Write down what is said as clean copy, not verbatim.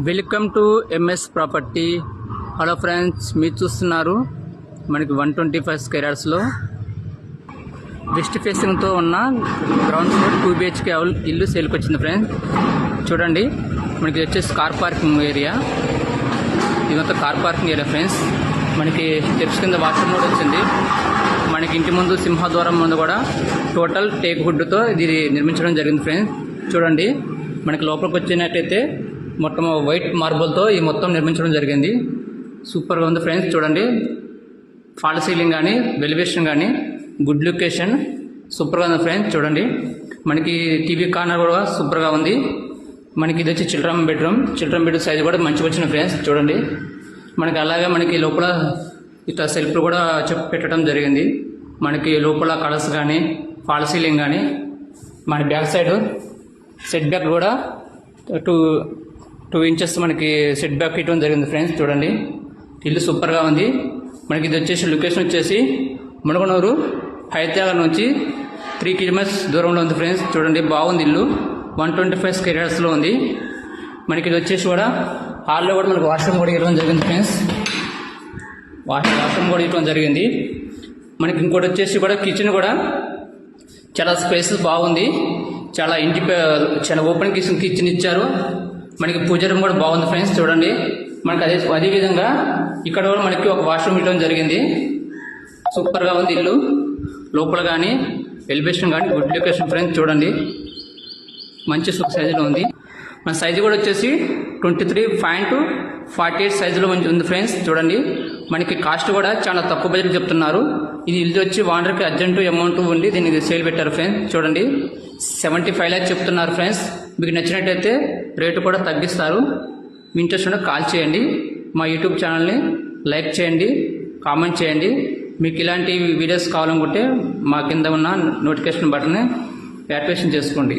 Welcome to MS property. Hello friends, మీరు చూస్తున్నారు మనకి 125 స్క్వేర్ యార్డ్స్లో వెస్ట్ ఫేసింగ్తో ఉన్న గ్రౌండ్ ఫ్లోర్ 2 BHK ఇల్లు సేల్కి వచ్చింది ఫ్రెండ్స్. చూడండి, మనకి వచ్చేసి కార్ పార్కింగ్ ఏరియా. ఇదంతా కార్ పార్కింగ్ ఏరియా ఫ్రెండ్స్. మనకి స్టెప్స్ కింద వాష్రూమ్ కూడా వచ్చింది. మనకి ఇంటి ముందు సింహద్వారం ముందు కూడా టోటల్ టేక్ వుడ్తో ఇది నిర్మించడం జరిగింది ఫ్రెండ్స్. చూడండి, మనకి లోపలికి వచ్చినట్టయితే మొత్తం వైట్ మార్బుల్తో ఈ మొత్తం నిర్మించడం జరిగింది. సూపర్గా ఉంది ఫ్రెండ్స్. చూడండి, ఫాల్ సీలింగ్ కానీ వెలివేషన్ కానీ గుడ్ లొకేషన్ సూపర్గా ఉంది ఫ్రెండ్స్. చూడండి, మనకి టీవీ కార్నర్ కూడా సూపర్గా ఉంది. మనకి ఇది వచ్చి చిల్డ్రన్ బెడ్రూమ్ సైజ్ కూడా మంచిగా వచ్చిన ఫ్రెండ్స్. చూడండి, మనకి అలాగే మనకి లోపల ఇట్లా సెల్ఫ్లు కూడా పెట్టడం జరిగింది. మనకి లోపల కలర్స్ కానీ ఫాల్ సీలింగ్ కానీ మన బ్యాక్ సైడ్ సెట్ బ్యాక్ కూడా 2 ఇంచెస్ మనకి సెట్ బ్యాక్ ఇవ్వడం జరిగింది ఫ్రెండ్స్. చూడండి, ఇల్లు సూపర్గా ఉంది. మనకి ఇది వచ్చేసి లొకేషన్ వచ్చేసి మునగనూరు హైదరాబాద్ నుంచి 3 కిలోమీటర్స్ దూరంలో ఉంది ఫ్రెండ్స్. చూడండి, బాగుంది ఇల్లు. 125 స్క్వేర్ యార్డ్స్లో ఉంది. మనకి ఇది వచ్చేసి కూడా హాల్లో కూడా మనకి వాష్రూమ్ కూడా ఇవ్వడం జరిగింది ఫ్రెండ్స్. వాష్రూమ్ కూడా ఇవ్వడం జరిగింది. మనకి ఇంకోటి వచ్చేసి కూడా కిచెన్ కూడా చాలా స్పేస్ బాగుంది. చాలా ఓపెన్ కిచెన్ ఇచ్చారు. మనకి పూజ రూమ్ కూడా బాగుంది ఫ్రెండ్స్. చూడండి, మనకి అదే విధంగా ఇక్కడ కూడా మనకి ఒక వాష్రూమ్ ఇవ్వడం జరిగింది. సూపర్గా ఉంది ఇల్లు. లోపల కానీ ఎలివేషన్ కానీ గుడ్ లొకేషన్ ఫ్రెండ్స్. చూడండి, మంచి సైజులో ఉంది. మన సైజు కూడా వచ్చేసి 23.48 సైజులో ఉంది ఫ్రెండ్స్. చూడండి, మనకి కాస్ట్ కూడా చాలా తక్కువ బడ్జెట్ చెప్తున్నారు. ఇది ఇల్లు వచ్చి ఓనర్కి అర్జెంటు అమౌంట్ ఉంది, దీనికి సేల్ పెట్టారు ఫ్రెండ్స్. చూడండి, 75 lakhs చెప్తున్నారు ఫ్రెండ్స్. మీకు నచ్చినట్టయితే రేటు కూడా తగ్గిస్తారు. మీ ఇంట్రెస్ట్ ఉంటే కాల్ చేయండి. మా యూట్యూబ్ ఛానల్ని లైక్ చేయండి, కామెంట్ చేయండి. మీకు ఇలాంటి వీడియోస్ కావాలనుకుంటే మా కింద ఉన్న నోటిఫికేషన్ బటన్ని యాక్టివేషన్ చేసుకోండి.